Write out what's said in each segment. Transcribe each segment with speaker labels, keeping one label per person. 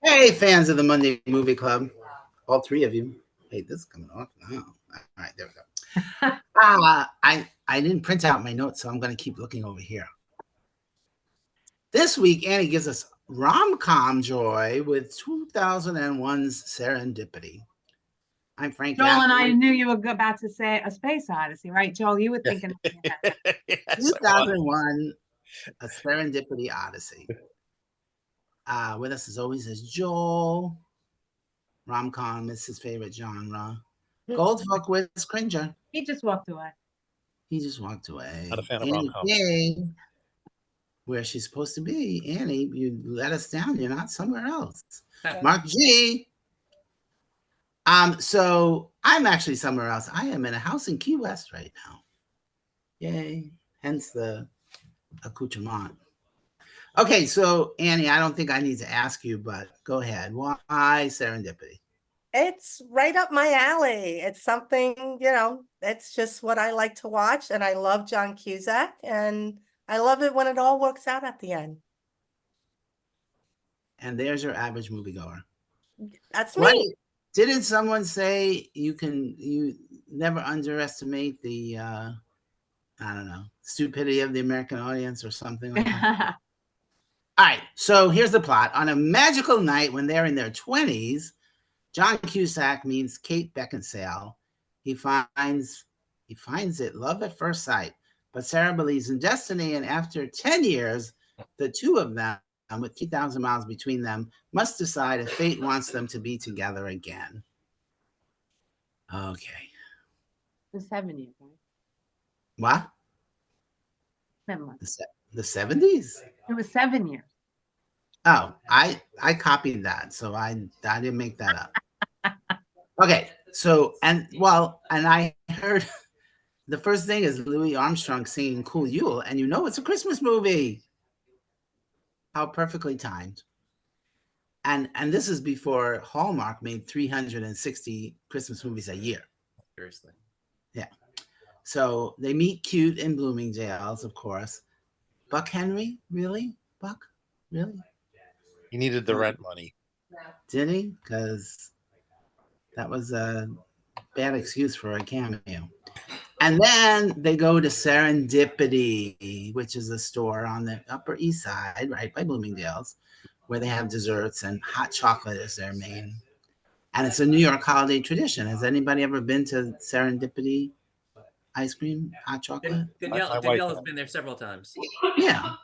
Speaker 1: Hey, fans of the Monday Movie Club, all three of you. Hey, this is coming off now. All right, there we go. I didn't print out my notes, so I'm going to keep looking over here. This week, Annie gives us rom-com joy with 2001's Serendipity. I'm Frank.
Speaker 2: Joel, and I knew you were about to say A Space Odyssey, right? Joel, you were thinking.
Speaker 3: Yes,
Speaker 1: 2001, A Serendipity Odyssey. With us as always is Joel. Rom-com is his favorite genre. Goldfuck with Cringer.
Speaker 2: He just walked away.
Speaker 1: He just walked away.
Speaker 3: Not a fan of
Speaker 1: Annie
Speaker 3: rom-coms.
Speaker 1: K, where she's supposed to be. Annie, you let us down. You're not somewhere else. Mark G. So I'm actually somewhere else. I am in a house in Key West right now. Yay. Hence the accoutrement. Okay, so Annie, I don't think I need to ask you, but go ahead. Why Serendipity?
Speaker 4: It's right up my alley. It's something, it's just what I like to watch. And I love John Cusack. And I love it when it all works out at the end.
Speaker 1: And there's your average moviegoer.
Speaker 4: That's me.
Speaker 1: Didn't someone say you never underestimate the I don't know, stupidity of the American audience or something like that? All right, so here's the plot. On a magical night when they're in their 20s, John Cusack meets Kate Beckinsale. He finds it love at first sight, but Sarah believes in destiny, and after 10 years, the two of them, with 3,000 miles between them, must decide if fate wants them to be together again. Okay.
Speaker 2: The 7 years, right?
Speaker 1: What? The 70s?
Speaker 2: It was 7 years.
Speaker 1: Oh, I copied that, so I didn't make that up. Okay, so and I heard the first thing is Louis Armstrong singing "Cool Yule," and you know it's a Christmas movie. How perfectly timed. And this is before Hallmark made 360 Christmas movies a year.
Speaker 3: Seriously.
Speaker 1: Yeah. So they meet cute in Bloomingdale's, of course. Buck Henry? Really? Buck? Really?
Speaker 3: He needed the rent money.
Speaker 1: Did he? Because that was a bad excuse for a cameo. And then they go to Serendipity, which is a store on the Upper East Side, right by Bloomingdale's, where they have desserts and hot chocolate is their main. And it's a New York holiday tradition. Has anybody ever been to Serendipity ice cream, hot chocolate?
Speaker 5: Danielle has been there several times.
Speaker 1: Yeah,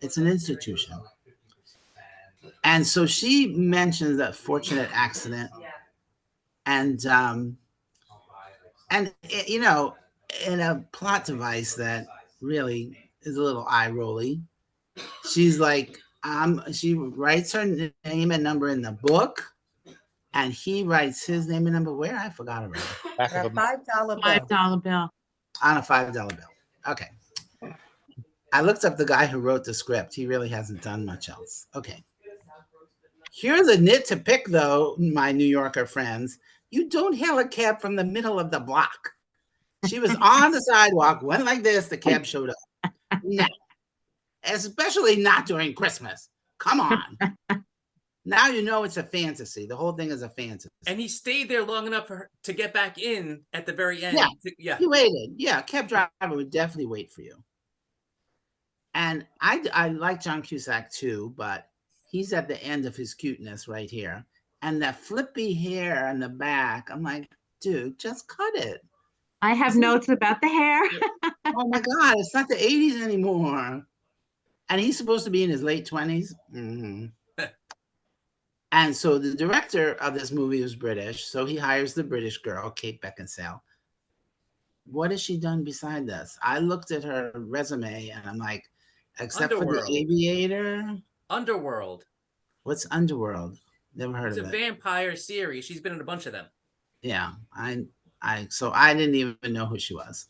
Speaker 1: it's an institution. And so she mentions that fortunate accident. And in a plot device that really is a little eye-rolly, she's like, she writes her name and number in the book, and he writes his name and number where? I forgot already.
Speaker 4: Back of a $5 bill.
Speaker 2: $5 bill.
Speaker 1: On a $5 bill. Okay. I looked up the guy who wrote the script. He really hasn't done much else. Okay. Here's a nit to pick, though, my New Yorker friends. You don't hail a cab from the middle of the block. She was on the sidewalk, went like this, the cab showed up. No. Especially not during Christmas. Come on. Now you know it's a fantasy. The whole thing is a fantasy.
Speaker 5: And he stayed there long enough for her to get back in at the very end.
Speaker 1: Yeah. He waited. Yeah, cab driver would definitely wait for you. And I like John Cusack too, but he's at the end of his cuteness right here. And that flippy hair in the back, I'm like, dude, just cut it.
Speaker 2: I have notes about the hair.
Speaker 1: Oh my God, it's not the 80s anymore. And he's supposed to be in his late 20s. Mm-hmm. And so the director of this movie was British. So he hires the British girl, Kate Beckinsale. What has she done beside this? I looked at her resume and I'm like, except
Speaker 5: Underworld.
Speaker 1: for The Aviator.
Speaker 5: Underworld.
Speaker 1: What's Underworld? Never heard of it.
Speaker 5: It's a vampire series. She's been in a bunch of them.
Speaker 1: Yeah, so I didn't even know who she was.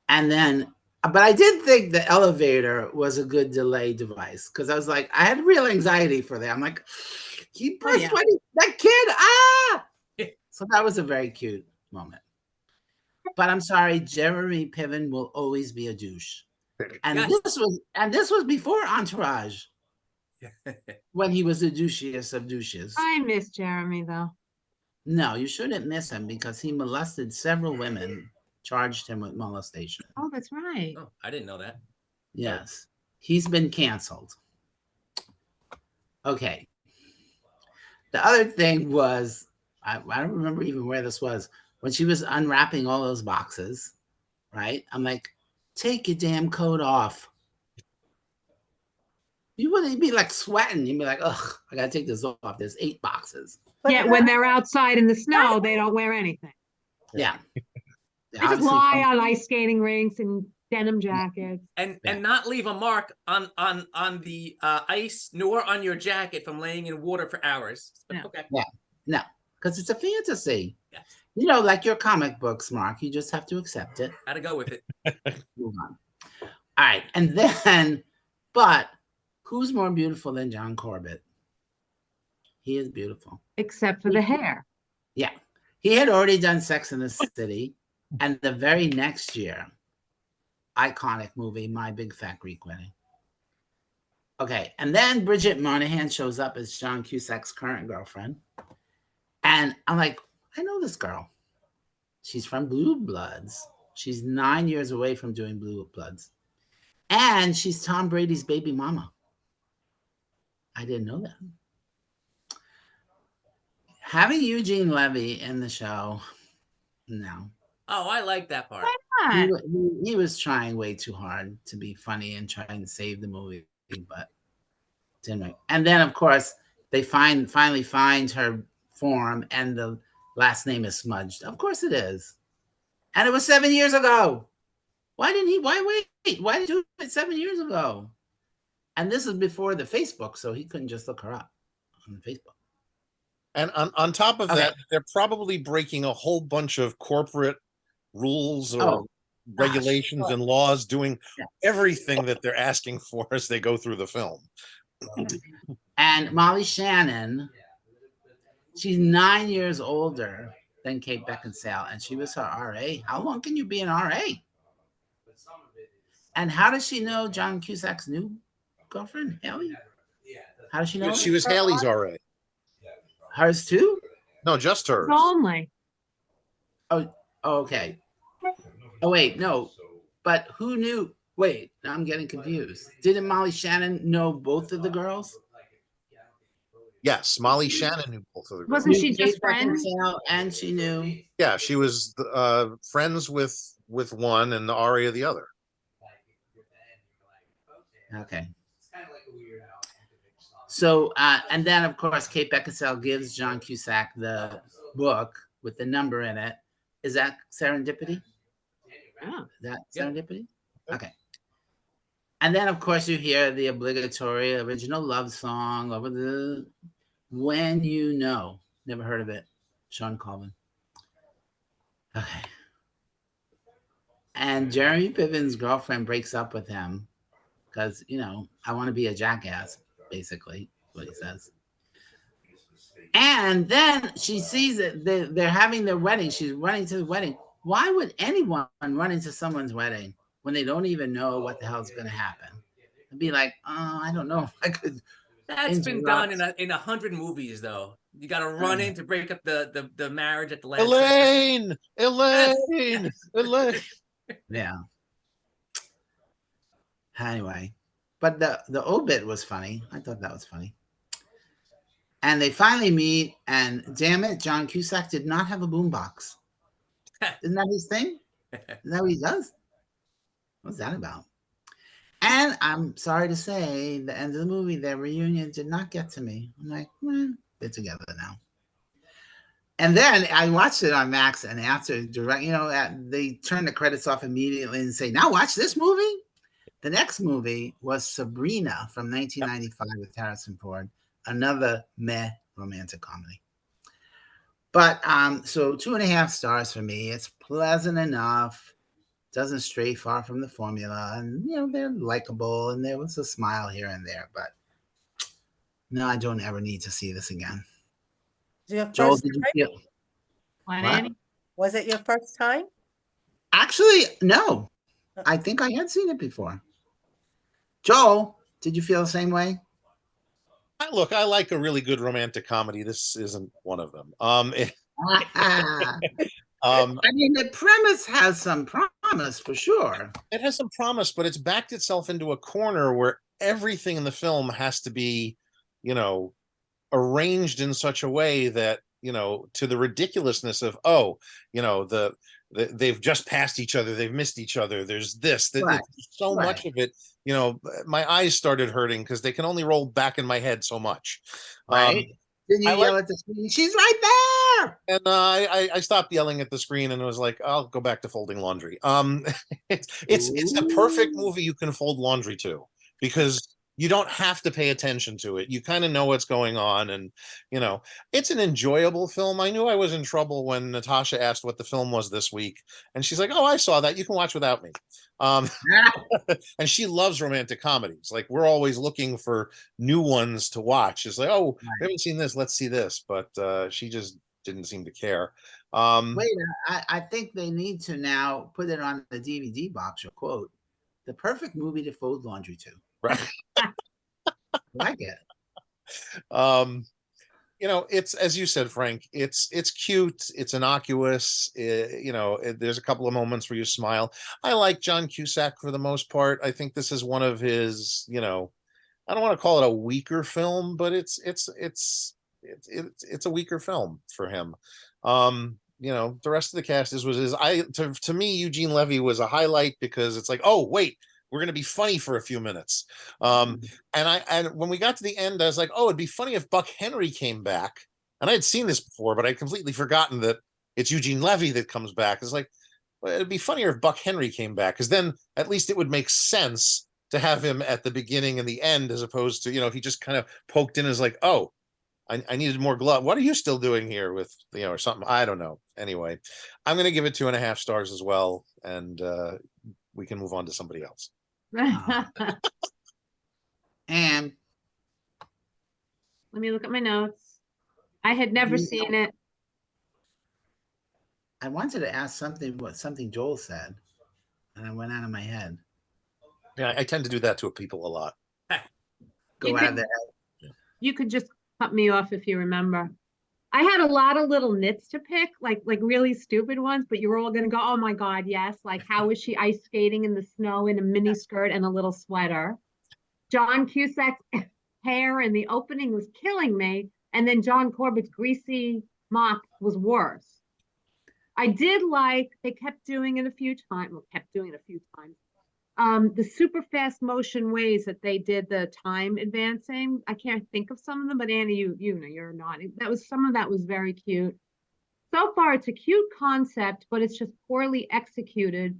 Speaker 1: And then, but I did think the elevator was a good delay device because I was like, I had real anxiety for that. I'm like, he pressed that kid, So that was a very cute moment. But I'm sorry, Jeremy Piven will always be a douche. And this was before Entourage. when he was the douchiest of douches.
Speaker 2: I miss Jeremy though.
Speaker 1: No, you shouldn't miss him because he molested several women, charged him with molestation.
Speaker 2: Oh, that's right.
Speaker 5: Oh, I didn't know that.
Speaker 1: Yes. He's been canceled. Okay. The other thing was, I don't remember even where this was, when she was unwrapping all those boxes, right? I'm like, take your damn coat off. You wouldn't be like sweating. You'd be like, ugh, I gotta take this off. There's 8 boxes.
Speaker 4: But
Speaker 2: Yeah,
Speaker 4: that-
Speaker 2: when they're outside in the snow, they don't wear anything.
Speaker 1: Yeah.
Speaker 2: They just lie on ice skating rinks and denim jackets.
Speaker 5: And
Speaker 1: Yeah.
Speaker 5: and not leave a mark on the ice nor on your jacket from laying in water for hours. But,
Speaker 2: No.
Speaker 5: okay.
Speaker 1: No, because it's a fantasy.
Speaker 5: Yes.
Speaker 1: You know, like your comic books, Mark. You just have to accept it.
Speaker 5: Gotta go with it.
Speaker 1: Move on. All right. And then, but who's more beautiful than John Corbett? He is beautiful.
Speaker 2: Except for the hair.
Speaker 1: Yeah. He had already done Sex in the City. And the very next year, iconic movie, My Big Fat Greek Wedding. Okay. And then Bridget Moynahan shows up as John Cusack's current girlfriend. And I'm like, I know this girl. She's from Blue Bloods. She's 9 years away from doing Blue Bloods. And she's Tom Brady's baby mama. I didn't know that. Having Eugene Levy in the show, no.
Speaker 5: Oh, I like that part.
Speaker 2: Why not?
Speaker 1: He was trying way too hard to be funny and trying to save the movie, but didn't work. And then, of course, they finally find her form, and the last name is smudged. Of course it is. And it was 7 years ago. Why wait? Why did he do it 7 years ago? And this is before the Facebook, so he couldn't just look her up on the Facebook.
Speaker 3: And on top of
Speaker 1: Okay.
Speaker 3: that, they're probably breaking a whole bunch of corporate rules or
Speaker 1: Oh,
Speaker 3: regulations
Speaker 1: sure.
Speaker 3: and laws, doing
Speaker 1: Yeah.
Speaker 3: everything that they're asking for as they go through the film.
Speaker 1: And Molly Shannon, she's 9 years older than Kate Beckinsale, and she was her RA. How long can you be an RA? And how does she know John Cusack's new girlfriend, Haley? How does she know?
Speaker 3: She was Haley's RA.
Speaker 1: Hers too?
Speaker 3: No, just hers.
Speaker 2: Only.
Speaker 1: Oh, okay. Oh, wait, no. But who knew? Wait, now I'm getting confused. Didn't Molly Shannon know both of the girls?
Speaker 3: Yes, Molly Shannon knew both of the girls.
Speaker 2: Wasn't she
Speaker 1: Kate
Speaker 2: just friends?
Speaker 1: Beckinsale, and she knew.
Speaker 3: Yeah, she was friends with one and the RA of the other.
Speaker 1: Okay. So, and then of course, Kate Beckinsale gives John Cusack the book with the number in it. Is that Serendipity?
Speaker 2: Yeah.
Speaker 1: Is that
Speaker 5: Yeah.
Speaker 1: Serendipity? Okay. And then, of course, you hear the obligatory original love song over the When You Know. Never heard of it. Sean Colvin. Okay. And Jeremy Piven's girlfriend breaks up with him because, you know, I want to be a jackass, basically, what he says. And then she sees that they're having their wedding. She's running to the wedding. Why would anyone run into someone's wedding when they don't even know what the hell's going to happen? And be like, oh, I don't know if I could.
Speaker 5: That's been done
Speaker 1: interrupt.
Speaker 5: in 100 movies, though. You got to run in to break up the marriage at the last second.
Speaker 3: Elaine.
Speaker 1: Yeah. Anyway, but the obit was funny. I thought that was funny. And they finally meet, and damn it, John Cusack did not have a boombox. Isn't that his thing? Isn't that what he does? What's that about? And I'm sorry to say, the end of the movie, their reunion did not get to me. I'm like, they're together now. And then I watched it on Max, and after they turn the credits off immediately and say, now watch this movie. The next movie was Sabrina from 1995 with Harrison Ford, another meh romantic comedy. But so 2.5 stars for me. It's pleasant enough. Doesn't stray far from the formula, and they're likable, and there was a smile here and there, but no, I don't ever need to see this again. Joel, did you feel?
Speaker 2: What,
Speaker 1: What?
Speaker 2: Annie?
Speaker 4: Was it your first time?
Speaker 1: Actually, no. I think I had seen it before. Joel, did you feel the same way?
Speaker 3: Look, I like a really good romantic comedy. This isn't one of them.
Speaker 1: I mean, the premise has some promise for sure.
Speaker 3: It has some promise, but it's backed itself into a corner where everything in the film has to be, you know, arranged in such a way that, you know, to the ridiculousness of, oh, you know, they've just passed each other, they've missed each other, there's this, that
Speaker 1: Right.
Speaker 3: so much of it, you know, my eyes started hurting because they can only roll back in my head so much.
Speaker 1: Right. Then you
Speaker 3: I
Speaker 1: yell
Speaker 3: like-
Speaker 1: at the screen, she's right there.
Speaker 3: And I stopped yelling at the screen and was like, I'll go back to folding laundry. It's the perfect movie you can fold laundry to, because you don't have to pay attention to it. You kind of know what's going on, and you know, it's an enjoyable film. I knew I was in trouble when Natasha asked what the film was this week, and she's like, "Oh, I saw that. You can watch without me." And she loves romantic comedies. Like, we're always looking for new ones to watch. It's like, oh, we haven't seen this, let's see this. But she just didn't seem to care.
Speaker 1: Wait, I think they need to now put it on the DVD box or quote, the perfect movie to fold laundry to.
Speaker 3: Right.
Speaker 1: I like it.
Speaker 3: You know, it's, as you said, Frank, it's cute, it's innocuous, you know, there's a couple of moments where you smile. I like John Cusack for the most part. I think this is one of his, you know, I don't want to call it a weaker film, but it's a weaker film for him. You know, the rest of the cast is to me, Eugene Levy was a highlight, because it's like, oh wait, we're going to be funny for a few minutes. And when we got to the end, I was like, oh, it'd be funny if Buck Henry came back. And I had seen this before, but I'd completely forgotten that it's Eugene Levy that comes back. It's like, well, it'd be funnier if Buck Henry came back, because then at least it would make sense to have him at the beginning and the end, as opposed to, you know, if he just kind of poked in as like, oh, I needed more glove. What are you still doing here with, you know, or something? I don't know. Anyway, I'm going to give it 2.5 stars as well. And we can move on to somebody else.
Speaker 1: And
Speaker 2: let me look at my notes. I had never seen it.
Speaker 1: I wanted to ask something Joel said, and it went out of my head.
Speaker 3: Yeah, I tend to do that to people a lot.
Speaker 1: Go out of the head.
Speaker 2: You could just cut me off if you remember. I had a lot of little nits to pick, like really stupid ones, but you're all gonna go, oh my God, yes. Like, how is she ice skating in the snow in a mini skirt and a little sweater? John Cusack's hair in the opening was killing me, and then John Corbett's greasy mop was worse. I did like, they kept doing it a few times, the super fast motion ways that they did the time advancing. I can't think of some of them, but Annie, you know, you're nodding. Some of that was very cute. So far, it's a cute concept, but it's just poorly executed,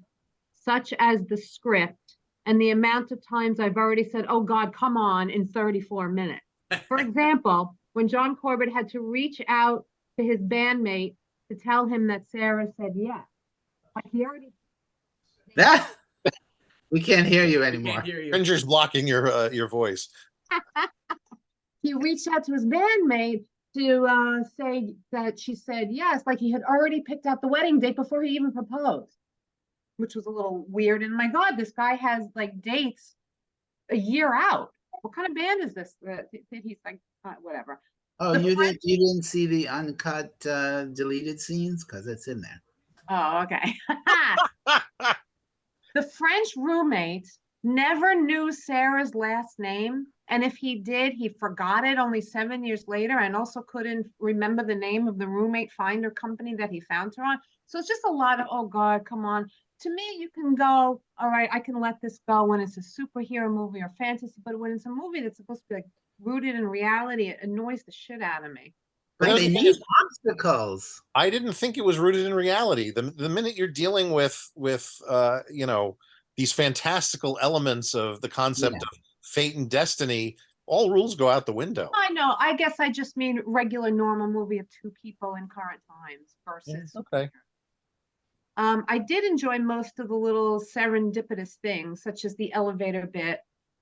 Speaker 2: such as the script and the amount of times I've already said, oh God, come on, in 34 minutes. For example, when John Corbett had to reach out to his bandmate to tell him that Sarah said yes. Like, he already...
Speaker 1: We can't hear you anymore.
Speaker 5: We can't hear you.
Speaker 3: Ginger's blocking your voice.
Speaker 2: He reached out to his bandmate to say that she said yes, like he had already picked out the wedding date before he even proposed, which was a little weird. And my God, this guy has like dates a year out. What kind of band is this? He's like, whatever.
Speaker 1: Oh, you didn't see the uncut deleted scenes? Because it's in there.
Speaker 2: Oh, okay. The French roommate never knew Sarah's last name. And if he did, he forgot it only 7 years later, and also couldn't remember the name of the roommate finder company that he found her on. So it's just a lot of, oh God, come on. To me, you can go, all right, I can let this go when it's a superhero movie or fantasy, but when it's a movie that's supposed to be like rooted in reality, it annoys the shit out of me.
Speaker 1: But they need obstacles.
Speaker 3: I didn't think it was rooted in reality. The minute you're dealing with you know, these fantastical elements of the concept of fate and destiny, all rules go out the window.
Speaker 2: I know. I guess I just mean regular, normal movie of two people in current times versus.
Speaker 3: Okay.
Speaker 2: I did enjoy most of the little serendipitous things, such as the elevator bit.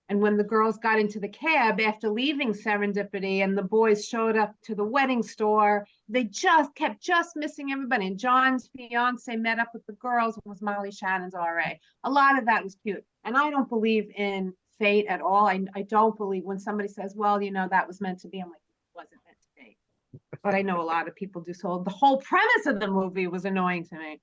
Speaker 2: And when the girls got into the cab after leaving Serendipity and the boys showed up to the wedding store, they kept missing everybody. And John's fiance met up with the girls and was Molly Shannon's RA. A lot of that was cute. And I don't believe in fate at all. I don't believe when somebody says, well, that was meant to be. I'm like, it wasn't meant to be. But I know a lot of people do. So the whole premise of the movie was annoying to me.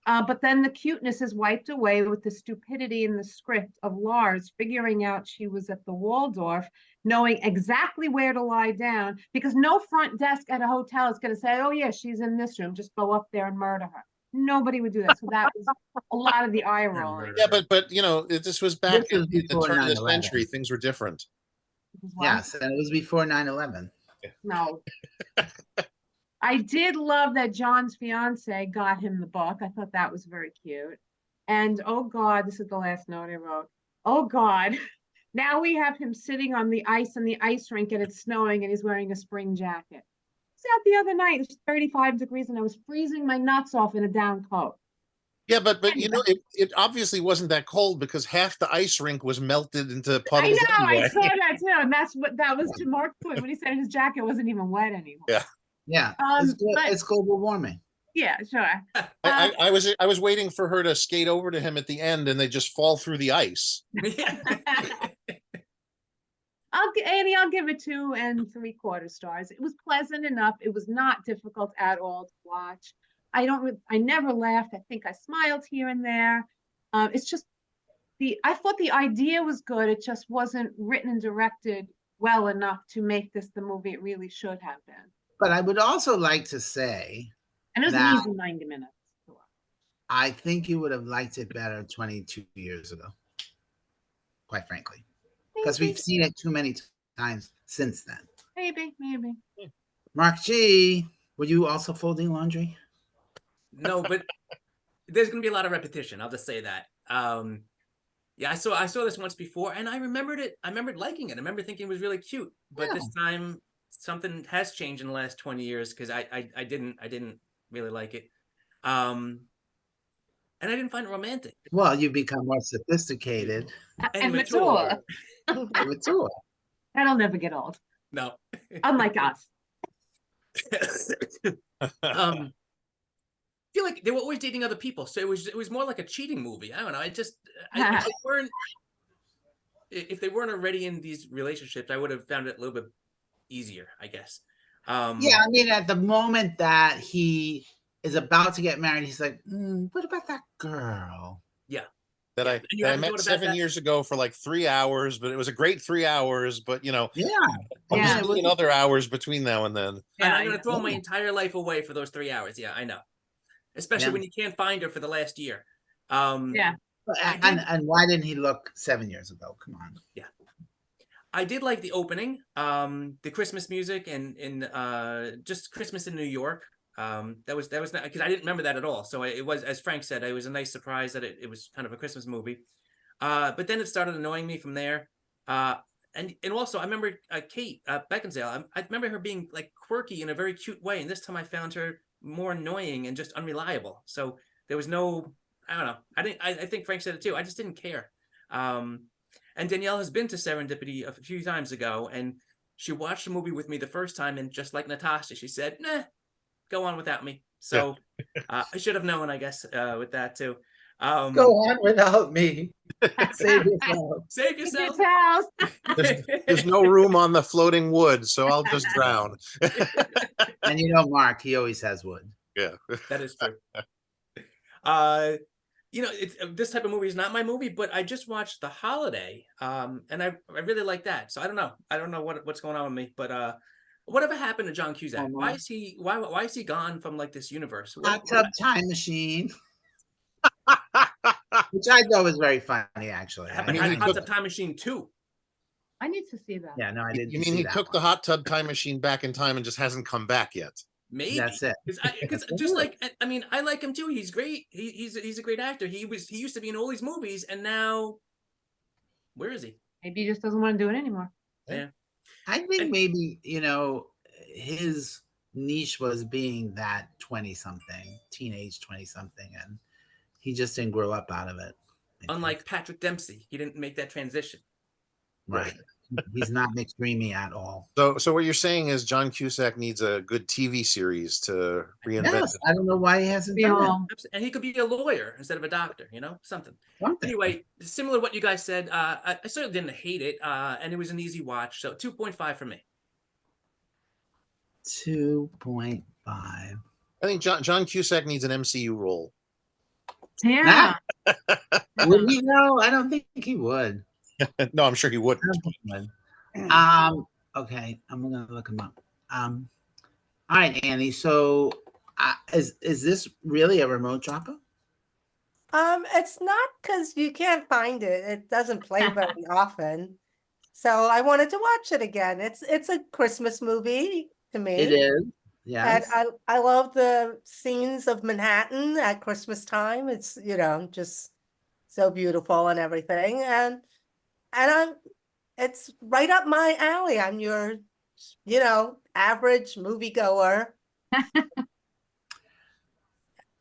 Speaker 2: But then the cuteness is wiped away with the stupidity in the script of Lars figuring out she was at the Waldorf, knowing exactly where to lie down, because no front desk at a hotel is going to say, oh, yeah, she's in this room. Just go up there and murder her. Nobody would do that. So that was a lot of the eye rolling.
Speaker 3: Yeah, but this was back
Speaker 1: This was
Speaker 3: in the
Speaker 1: before
Speaker 3: turn of the
Speaker 1: 9/11.
Speaker 3: century. Things were different.
Speaker 1: Yes, and it was before 9/11.
Speaker 2: No. I did love that John's fiance got him the book. I thought that was very cute. And oh God, this is the last note I wrote. Oh God, now we have him sitting on the ice in the ice rink and it's snowing and he's wearing a spring jacket. I was out the other night, it was 35 degrees and I was freezing my nuts off in a down coat.
Speaker 3: Yeah, but it obviously wasn't that cold because half the ice rink was melted into puddles.
Speaker 2: I know,
Speaker 3: anyway.
Speaker 2: I saw that too. And that was to Mark's point when he said his jacket wasn't even wet anymore.
Speaker 3: Yeah.
Speaker 1: Yeah,
Speaker 2: but-
Speaker 1: it's global warming.
Speaker 2: Yeah, sure.
Speaker 3: I was waiting for her to skate over to him at the end, and they just fall through the ice.
Speaker 2: Annie, I'll give it 2 3/4 stars. It was pleasant enough. It was not difficult at all to watch. I never laughed. I think I smiled here and there. It's just I thought the idea was good. It just wasn't written and directed well enough to make this the movie it really should have been.
Speaker 1: But I would also like to say,
Speaker 2: and it was
Speaker 1: that
Speaker 2: an easy 90 minutes to watch.
Speaker 1: I think you would have liked it better 22 years ago, quite frankly, because we've seen it too many times since then.
Speaker 2: Maybe.
Speaker 1: Mark G, were you also folding laundry?
Speaker 5: No, but there's gonna be a lot of repetition. I'll just say that. Yeah, I saw this once before, and I remembered it. I remembered liking it. I remember thinking it was really cute. But this time, something has changed in the last 20 years because I didn't really like it, and I didn't find it romantic.
Speaker 1: Well, you become more sophisticated
Speaker 2: and mature.
Speaker 1: mature.
Speaker 2: That'll never get old.
Speaker 5: No,
Speaker 2: Unlike us.
Speaker 5: I feel like they were always dating other people, so it was more like a cheating movie. I don't know. If they weren't already in these relationships, I would have found it a little bit easier, I guess.
Speaker 1: Yeah, I mean, at the moment that he is about to get married, he's like, what about that girl?
Speaker 5: Yeah.
Speaker 3: That I met 7 years ago for like 3 hours, but it was a great 3 hours. But
Speaker 1: yeah,
Speaker 3: a million other hours between now and then.
Speaker 5: And I'm gonna throw my entire life away for those 3 hours. Yeah, I know. Especially when you can't find her for the last year.
Speaker 2: Yeah.
Speaker 1: And why didn't he look 7 years ago? Come on.
Speaker 5: Yeah. I did like the opening, the Christmas music and just Christmas in New York. That was because I didn't remember that at all. So it was, as Frank said, it was a nice surprise that it was kind of a Christmas movie. But then it started annoying me from there. And also I remember Kate Beckinsale. I remember her being like quirky in a very cute way, and this time I found her more annoying and just unreliable. So there was no, I don't know. I think Frank said it too. I just didn't care. And Danielle has been to Serendipity a few times ago, and she watched the movie with me the first time, and just like Natasha, she said, "Nah, go on without me." So I should have known, I guess, with that too.
Speaker 1: Go on without me. Save yourself.
Speaker 5: Save yourself.
Speaker 3: There's no room on the floating wood, so I'll just drown.
Speaker 1: And you know, Mark, he always has wood.
Speaker 3: Yeah,
Speaker 5: that is true. This type of movie is not my movie, but I just watched The Holiday, and I really like that. So I don't know what's going on with me, but whatever happened to John Cusack? Why is he gone from like this universe?
Speaker 1: Hot Tub Time Machine, which I thought was very funny, actually.
Speaker 5: Hot Tub Time Machine 2.
Speaker 2: I need to see that.
Speaker 1: Yeah, no, I didn't.
Speaker 3: You mean he took the Hot Tub Time Machine back in time and just hasn't come back yet?
Speaker 5: Maybe
Speaker 1: that's it.
Speaker 5: Because just like, I mean, I like him too. He's great. He's a great actor. He used to be in all these movies, and now where is he?
Speaker 2: Maybe he just doesn't want to do it anymore.
Speaker 5: Yeah,
Speaker 1: I think maybe his niche was being that 20-something, teenage 20-something, and he just didn't grow up out of it.
Speaker 5: Unlike Patrick Dempsey, he didn't make that transition.
Speaker 1: Right. He's not McDreamy at all.
Speaker 3: So what you're saying is John Cusack needs a good TV series to reinvent
Speaker 1: Yes,
Speaker 3: it.
Speaker 1: I don't know why he hasn't
Speaker 2: We
Speaker 1: done it.
Speaker 2: all,
Speaker 5: And he could be a lawyer instead of a doctor, something.
Speaker 1: Something.
Speaker 5: Anyway, similar to what you guys said, I certainly didn't hate it, and it was an easy watch. So 2.5 for me.
Speaker 1: 2.5.
Speaker 3: I think John Cusack needs an MCU role.
Speaker 2: yeah.
Speaker 1: Would he know? I don't think he would.
Speaker 3: No, I'm sure he
Speaker 1: I
Speaker 3: wouldn't.
Speaker 1: don't think he would. Okay, I'm gonna look him up. All right, Annie. So, is this really a remote dropper?
Speaker 4: It's not because you can't find it. It doesn't play very often. So I wanted to watch it again. It's a Christmas movie to me.
Speaker 1: It is.
Speaker 4: And
Speaker 1: Yes.
Speaker 4: I love the scenes of Manhattan at Christmas time. It's, just so beautiful and everything. And it's right up my alley. I'm your, average moviegoer.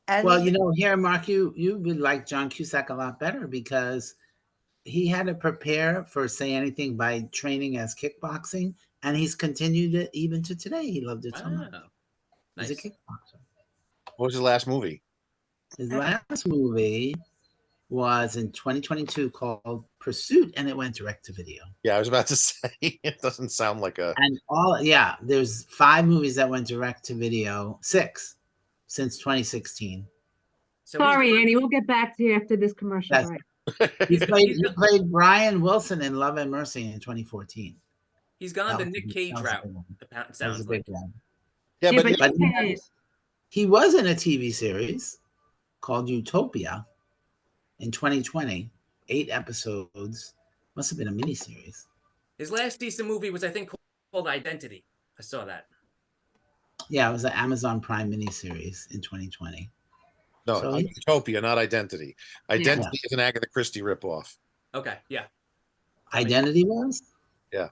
Speaker 4: And
Speaker 1: Well, here, Mark, you would like John Cusack a lot better because he had to prepare for Say Anything by training as kickboxing, and he's continued it even to today. He loved it so much.
Speaker 5: Wow,
Speaker 1: He's
Speaker 5: nice.
Speaker 1: a kickboxer.
Speaker 3: What was his last movie?
Speaker 1: His last movie was in 2022 called Pursuit, and it went direct to video.
Speaker 3: Yeah, I was about to say it doesn't sound like a.
Speaker 1: And there's 5 movies that went direct to video, 6 since 2016.
Speaker 5: So
Speaker 2: Sorry, Annie, we'll get back to you after this commercial
Speaker 1: Yes.
Speaker 2: break.
Speaker 1: He played Brian Wilson in Love and Mercy in 2014.
Speaker 5: he's gone the
Speaker 1: That
Speaker 5: Nick
Speaker 1: was-
Speaker 5: Cage
Speaker 1: that was a
Speaker 5: route.
Speaker 1: big one.
Speaker 5: It
Speaker 1: That was
Speaker 5: sounds
Speaker 1: a
Speaker 5: like.
Speaker 1: big one.
Speaker 3: Yeah,
Speaker 2: Yeah,
Speaker 3: but
Speaker 2: but
Speaker 1: But
Speaker 2: you can-
Speaker 1: he was in a TV series called Utopia in 2020, 8 episodes. Must have been a miniseries.
Speaker 5: His last decent movie was, I think, called Identity. I saw that.
Speaker 1: Yeah, it was an Amazon Prime miniseries in 2020.
Speaker 3: no,
Speaker 1: So
Speaker 3: Utopia, not Identity. Identity is an Agatha Christie ripoff.
Speaker 5: Okay, yeah.
Speaker 1: Identity was?
Speaker 5: Yeah.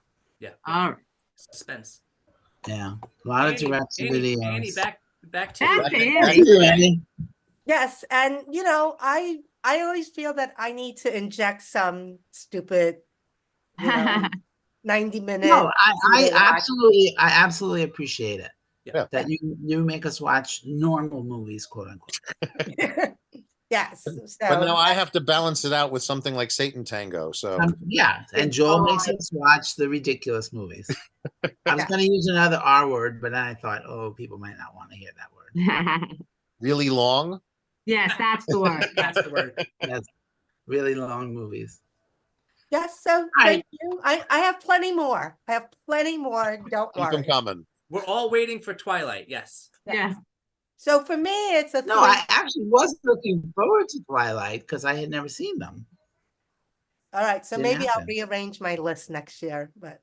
Speaker 2: All right.
Speaker 5: Suspense.
Speaker 1: Yeah. A lot of direct to
Speaker 5: Annie,
Speaker 1: videos.
Speaker 5: back to
Speaker 2: Back
Speaker 5: you.
Speaker 2: to
Speaker 1: Thank
Speaker 2: Annie.
Speaker 1: you, Annie.
Speaker 4: yes, and I always feel that I need to inject some stupid, 90-minute.
Speaker 1: No, I absolutely appreciate it.
Speaker 5: Yeah.
Speaker 1: That you make us watch normal movies, quote unquote.
Speaker 4: Yes.
Speaker 3: But
Speaker 4: So
Speaker 3: now I have to balance it out with something like Satan Tango. So
Speaker 1: And Joel makes us watch the ridiculous movies. I was going to use another R word, but then I thought, people might not want to hear that word.
Speaker 3: really long.
Speaker 2: Yes, that's the word.
Speaker 5: That's the word.
Speaker 1: Yes, really long movies.
Speaker 4: yes, so thank you. I have plenty more. Don't
Speaker 3: Keep them
Speaker 4: worry.
Speaker 3: coming.
Speaker 5: We're all waiting for Twilight. Yes.
Speaker 2: Yeah.
Speaker 4: So for me, it's a
Speaker 1: No, I actually was looking forward to Twilight because I had never seen them.
Speaker 4: All right, so
Speaker 1: Didn't
Speaker 4: maybe I'll
Speaker 1: happen.
Speaker 4: rearrange my list next year. But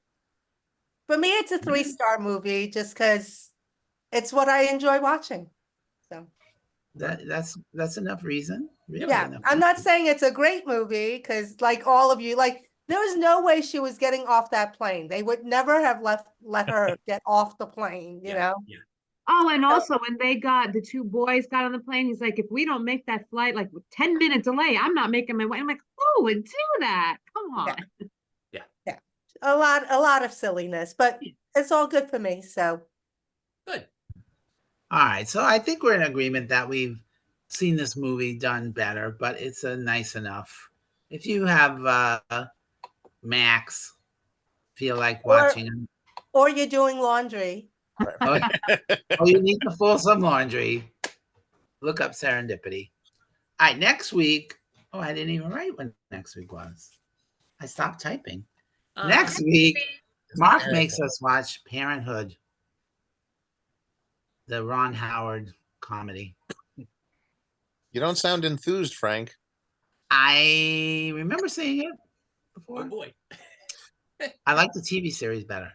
Speaker 4: for me, it's a 3-star movie just because it's what I enjoy watching. So
Speaker 1: That's enough reason. Really
Speaker 4: yeah,
Speaker 1: enough
Speaker 4: I'm not
Speaker 1: reason.
Speaker 4: saying it's a great movie because, like all of you, there was no way she was getting off that plane. They would never have let her get off the plane. You know.
Speaker 5: Yeah.
Speaker 2: Oh, and also when the 2 boys got on the plane, he's like, if we don't make that flight, like with 10-minute delay, I'm not making my way. I'm like, who would do that? Come on.
Speaker 4: Yeah. A lot of silliness, but it's all good for me. So
Speaker 5: Good.
Speaker 1: All right, so I think we're in agreement that we've seen this movie done better, but it's a nice enough. If you have Max, feel like watching them,
Speaker 4: or you're doing laundry.
Speaker 1: or you need to fold some laundry, look up Serendipity. All right, next week. Oh, I didn't even write when next week was. I stopped typing. Next week, Mark makes us watch Parenthood, the Ron Howard comedy.
Speaker 3: You don't sound enthused, Frank.
Speaker 1: I remember seeing it before.
Speaker 5: Oh boy.
Speaker 1: I like the TV series better.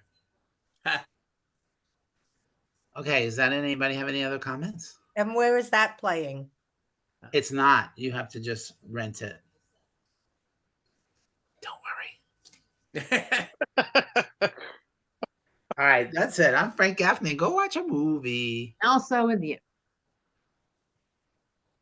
Speaker 1: Okay, is that anybody have any other comments?
Speaker 4: And where is that playing?
Speaker 1: It's not. You have to just rent it. Don't worry. All right, that's it. I'm Frank Gaffney. Go watch a movie.
Speaker 2: Also with you.